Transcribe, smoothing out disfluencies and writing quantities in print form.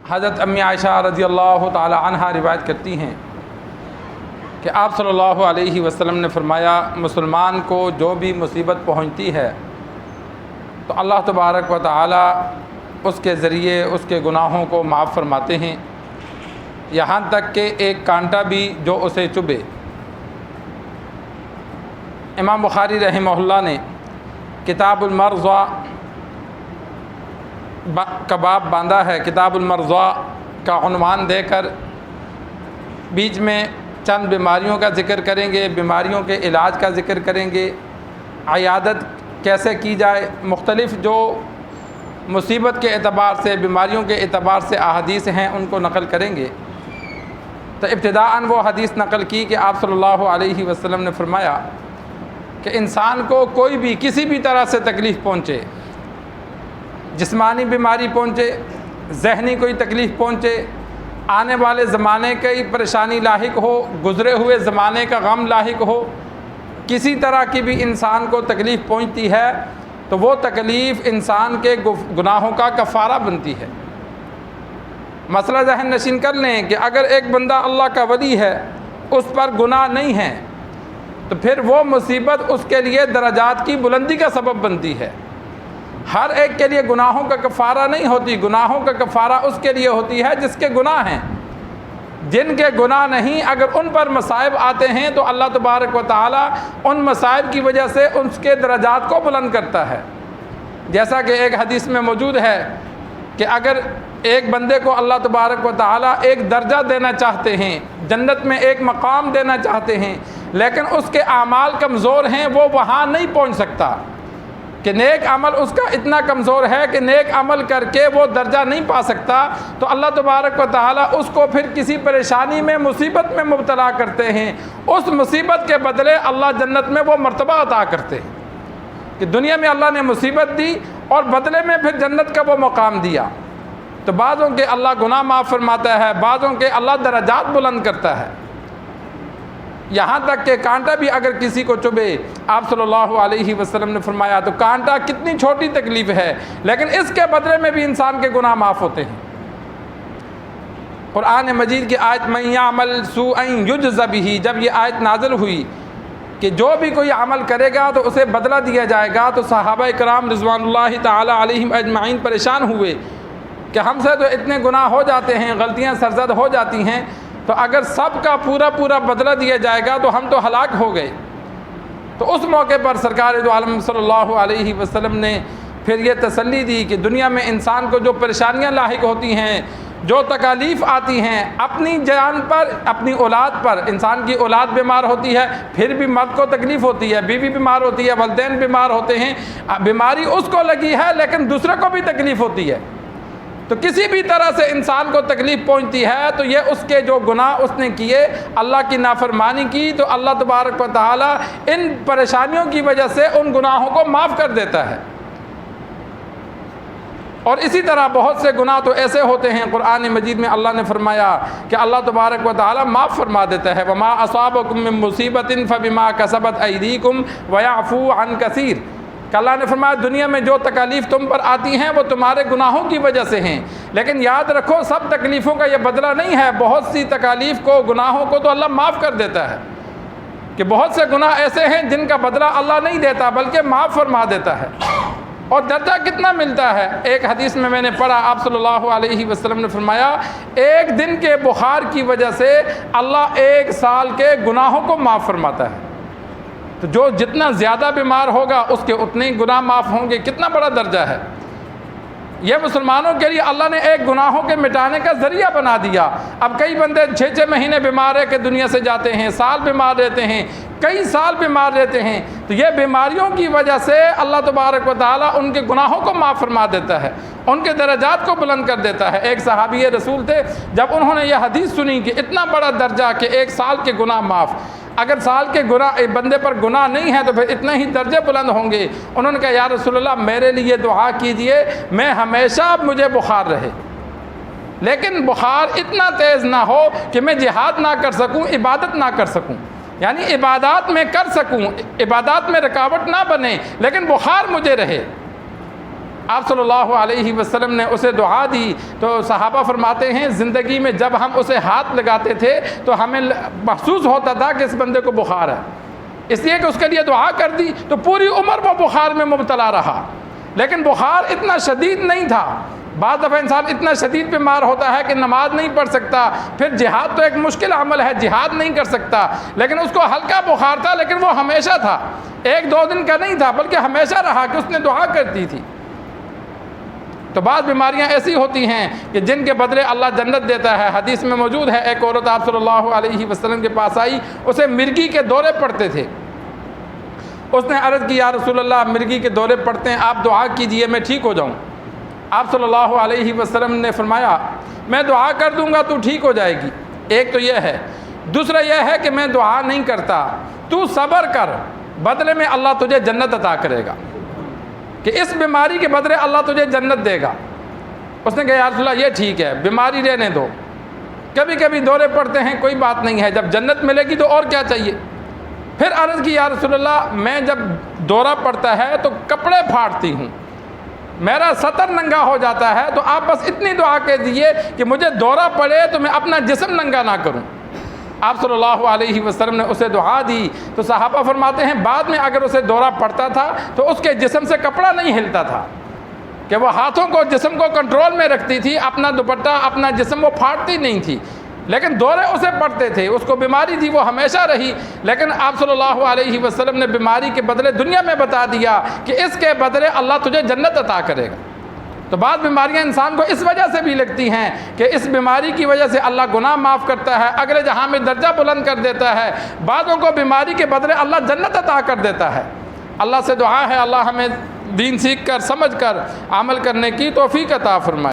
حضرت امی عائشہ رضی اللہ تعالی عنہا روایت کرتی ہیں کہ آپ صلی اللہ علیہ وسلم نے فرمایا، مسلمان کو جو بھی مصیبت پہنچتی ہے تو اللہ تبارک و تعالی اس کے ذریعے اس کے گناہوں کو معاف فرماتے ہیں، یہاں تک کہ ایک کانٹا بھی جو اسے چبھے۔ امام بخاری رحمہ اللہ نے کتاب المرضع کا باب باندھا ہے، کتاب المرضع کا عنوان دے کر بیچ میں چند بیماریوں کا ذکر کریں گے، بیماریوں کے علاج کا ذکر کریں گے، عیادت کیسے کی جائے، مختلف جو مصیبت کے اعتبار سے، بیماریوں کے اعتبار سے احادیث ہیں ان کو نقل کریں گے۔ تو ابتداءً وہ حدیث نقل کی کہ آپ صلی اللہ علیہ وسلم نے فرمایا کہ انسان کو کوئی بھی کسی بھی طرح سے تکلیف پہنچے، جسمانی بیماری پہنچے، ذہنی کوئی تکلیف پہنچے، آنے والے زمانے کی پریشانی لاحق ہو، گزرے ہوئے زمانے کا غم لاحق ہو، کسی طرح کی بھی انسان کو تکلیف پہنچتی ہے تو وہ تکلیف انسان کے گناہوں کا کفارہ بنتی ہے۔ مسئلہ ذہن نشین کر لیں کہ اگر ایک بندہ اللہ کا ولی ہے، اس پر گناہ نہیں ہے، تو پھر وہ مصیبت اس کے لیے درجات کی بلندی کا سبب بنتی ہے۔ ہر ایک کے لیے گناہوں کا کفارہ نہیں ہوتی، گناہوں کا کفارہ اس کے لیے ہوتی ہے جس کے گناہ ہیں۔ جن کے گناہ نہیں، اگر ان پر مصائب آتے ہیں تو اللہ تبارک و تعالی ان مصائب کی وجہ سے اس کے درجات کو بلند کرتا ہے۔ جیسا کہ ایک حدیث میں موجود ہے کہ اگر ایک بندے کو اللہ تبارک و تعالی ایک درجہ دینا چاہتے ہیں، جنت میں ایک مقام دینا چاہتے ہیں، لیکن اس کے اعمال کمزور ہیں، وہ وہاں نہیں پہنچ سکتا، کہ نیک عمل اس کا اتنا کمزور ہے کہ نیک عمل کر کے وہ درجہ نہیں پا سکتا، تو اللہ تبارک و تعالی اس کو پھر کسی پریشانی میں، مصیبت میں مبتلا کرتے ہیں، اس مصیبت کے بدلے اللہ جنت میں وہ مرتبہ عطا کرتے ہیں کہ دنیا میں اللہ نے مصیبت دی اور بدلے میں پھر جنت کا وہ مقام دیا۔ تو بعضوں کے اللہ گناہ معاف فرماتا ہے، بعضوں کے اللہ درجات بلند کرتا ہے، یہاں تک کہ کانٹا بھی اگر کسی کو چبھے، آپ صلی اللہ علیہ وسلم نے فرمایا تو کانٹا کتنی چھوٹی تکلیف ہے، لیکن اس کے بدلے میں بھی انسان کے گناہ معاف ہوتے ہیں۔ قرآن مجید کی آیت مَن یعمل سوءًا یجز بہ، جب یہ آیت نازل ہوئی کہ جو بھی کوئی عمل کرے گا تو اسے بدلہ دیا جائے گا، تو صحابہ کرام رضوان اللہ تعالی علیہم اجمعین پریشان ہوئے کہ ہم سے تو اتنے گناہ ہو جاتے ہیں، غلطیاں سرزد ہو جاتی ہیں، تو اگر سب کا پورا بدلہ دیا جائے گا تو ہم تو ہلاک ہو گئے۔ تو اس موقع پر سرکار دو عالم صلی اللہ علیہ وسلم نے پھر یہ تسلی دی کہ دنیا میں انسان کو جو پریشانیاں لاحق ہوتی ہیں، جو تکالیف آتی ہیں، اپنی جان پر، اپنی اولاد پر، انسان کی اولاد بیمار ہوتی ہے، پھر بھی مرد کو تکلیف ہوتی ہے، بیوی بیمار ہوتی ہے، والدین بیمار ہوتے ہیں، بیماری اس کو لگی ہے لیکن دوسرے کو بھی تکلیف ہوتی ہے، تو کسی بھی طرح سے انسان کو تکلیف پہنچتی ہے تو یہ اس کے جو گناہ اس نے کیے، اللہ کی نافرمانی کی، تو اللہ تبارک و تعالی ان پریشانیوں کی وجہ سے ان گناہوں کو معاف کر دیتا ہے۔ اور اسی طرح بہت سے گناہ تو ایسے ہوتے ہیں، قرآن مجید میں اللہ نے فرمایا کہ اللہ تبارک و تعالی معاف فرما دیتا ہے، وما اصابکم من مصیبت فبما کسبت ایدیکم ویعفو عن کثیر، کہ اللہ نے فرمایا دنیا میں جو تکالیف تم پر آتی ہیں وہ تمہارے گناہوں کی وجہ سے ہیں، لیکن یاد رکھو سب تکلیفوں کا یہ بدلہ نہیں ہے، بہت سی تکالیف کو، گناہوں کو تو اللہ معاف کر دیتا ہے، کہ بہت سے گناہ ایسے ہیں جن کا بدلہ اللہ نہیں دیتا بلکہ معاف فرما دیتا ہے۔ اور درجہ کتنا ملتا ہے، ایک حدیث میں نے پڑھا، آپ صلی اللہ علیہ وسلم نے فرمایا ایک دن کے بخار کی وجہ سے اللہ 1 سال کے گناہوں کو معاف فرماتا ہے۔ تو جو جتنا زیادہ بیمار ہوگا اس کے اتنے ہی گناہ معاف ہوں گے، کتنا بڑا درجہ ہے۔ یہ مسلمانوں کے لیے اللہ نے ایک گناہوں کے مٹانے کا ذریعہ بنا دیا۔ اب کئی بندے 6 مہینے بیمار رہ کے دنیا سے جاتے ہیں، سال بیمار رہتے ہیں، کئی سال بیمار رہتے ہیں، تو یہ بیماریوں کی وجہ سے اللہ تبارک و تعالیٰ ان کے گناہوں کو معاف فرما دیتا ہے، ان کے درجات کو بلند کر دیتا ہے۔ ایک صحابی رسول تھے، جب انہوں نے یہ حدیث سنی کہ اتنا بڑا درجہ کہ 1 سال کے گناہ معاف، اگر سال کے گناہ بندے پر گناہ نہیں ہے تو پھر اتنے ہی درجے بلند ہوں گے، انہوں نے کہا یا رسول اللہ میرے لیے دعا کیجئے، میں ہمیشہ مجھے بخار رہے، لیکن بخار اتنا تیز نہ ہو کہ میں جہاد نہ کر سکوں، عبادت نہ کر سکوں، یعنی عبادات میں کر سکوں، عبادات میں رکاوٹ نہ بنے، لیکن بخار مجھے رہے۔ آپ صلی اللہ علیہ وسلم نے اسے دعا دی تو صحابہ فرماتے ہیں زندگی میں جب ہم اسے ہاتھ لگاتے تھے تو ہمیں محسوس ہوتا تھا کہ اس بندے کو بخار ہے، اس لیے کہ اس کے لیے دعا کر دی تو پوری عمر وہ بخار میں مبتلا رہا، لیکن بخار اتنا شدید نہیں تھا۔ بعض دفعہ انسان اتنا شدید بیمار ہوتا ہے کہ نماز نہیں پڑھ سکتا، پھر جہاد تو ایک مشکل عمل ہے، جہاد نہیں کر سکتا، لیکن اس کو ہلکا بخار تھا، لیکن وہ ہمیشہ تھا، ایک دو دن کا نہیں تھا بلکہ ہمیشہ رہا کہ اس نے دعا کرتی تھی۔ تو بعض بیماریاں ایسی ہوتی ہیں کہ جن کے بدلے اللہ جنت دیتا ہے۔ حدیث میں موجود ہے ایک عورت آپ صلی اللہ علیہ وسلم کے پاس آئی، اسے مرگی کے دورے پڑتے تھے، اس نے عرض کی یا رسول اللہ مرگی کے دورے پڑتے ہیں، آپ دعا کیجئے میں ٹھیک ہو جاؤں۔ آپ صلی اللہ علیہ وسلم نے فرمایا میں دعا کر دوں گا تو ٹھیک ہو جائے گی، ایک تو یہ ہے، دوسرا یہ ہے کہ میں دعا نہیں کرتا، تو صبر کر، بدلے میں اللہ تجھے جنت عطا کرے گا، کہ اس بیماری کے بدلے اللہ تجھے جنت دے گا۔ اس نے کہا یا رسول اللہ یہ ٹھیک ہے، بیماری رہنے دو، کبھی کبھی دورے پڑتے ہیں کوئی بات نہیں ہے، جب جنت ملے گی تو اور کیا چاہیے۔ پھر عرض کی یا رسول اللہ میں جب دورہ پڑتا ہے تو کپڑے پھاڑتی ہوں، میرا سطر ننگا ہو جاتا ہے، تو آپ بس اتنی دعا کہہ دیجئے کہ مجھے دورہ پڑے تو میں اپنا جسم ننگا نہ کروں۔ آپ صلی اللہ علیہ وسلم نے اسے دعا دی تو صحابہ فرماتے ہیں بعد میں اگر اسے دورہ پڑتا تھا تو اس کے جسم سے کپڑا نہیں ہلتا تھا، کہ وہ ہاتھوں کو جسم کو کنٹرول میں رکھتی تھی، اپنا دوپٹہ اپنا جسم وہ پھاڑتی نہیں تھی، لیکن دورے اسے پڑتے تھے، اس کو بیماری تھی وہ ہمیشہ رہی، لیکن آپ صلی اللہ علیہ وسلم نے بیماری کے بدلے دنیا میں بتا دیا کہ اس کے بدلے اللہ تجھے جنت عطا کرے گا۔ تو بعض بیماریاں انسان کو اس وجہ سے بھی لگتی ہیں کہ اس بیماری کی وجہ سے اللہ گناہ معاف کرتا ہے، اگلے جہاں میں درجہ بلند کر دیتا ہے، بعضوں کو بیماری کے بدلے اللہ جنت عطا کر دیتا ہے۔ اللہ سے دعا ہے اللہ ہمیں دین سیکھ کر سمجھ کر عمل کرنے کی توفیق عطا فرمائے۔